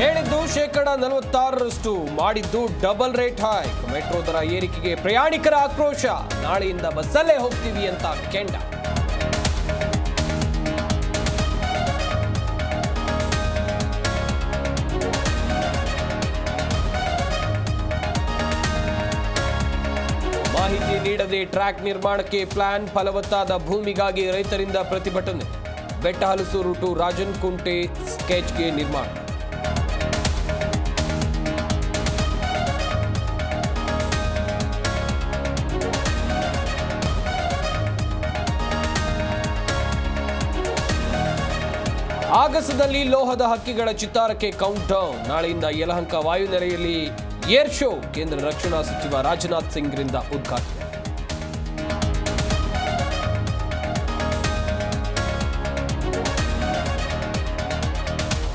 ಹೇಳಿದ್ದು 46% ಮಾಡಿದ್ದು double rate hike. Metro ದರ ಏರಿಕೆಗೆ ಪ್ರಯಾಣಿಕರ ಆಕ್ರೋಶ. ನಾಳೆಯಿಂದ ಬಸ್ಸಲ್ಲೇ ಹೋಗ್ತೀವಿ ಅಂತ ಕೆಂಡ. ಮಾಹಿತಿ ನೀಡದೆ ಟ್ರ್ಯಾಕ್ ನಿರ್ಮಾಣಕ್ಕೆ ಪ್ಲಾನ್. ಫಲವತ್ತಾದ ಭೂಮಿಗಾಗಿ ರೈತರಿಂದ ಪ್ರತಿಭಟನೆ. ಬೆಟ್ಟಹಲಸೂರು ಟು ರಾಜನಕುಂಟೆ ಸ್ಕೆಚ್ಗೆ ನಿರ್ಮಾಣ. ಆಗಸದಲ್ಲಿ ಲೋಹದ ಹಕ್ಕಿಗಳ ಚಿತ್ತಾರಕ್ಕೆ ಕೌಂಟ್ ಡೌನ್. ನಾಳೆಯಿಂದ ಯಲಹಂಕ ವಾಯುನೆಲೆಯಲ್ಲಿ ಏರ್ ಶೋ. ಕೇಂದ್ರ ರಕ್ಷಣಾ ಸಚಿವ ರಾಜನಾಥ್ ಸಿಂಗ್ರಿಂದ ಉದ್ಘಾಟನೆ.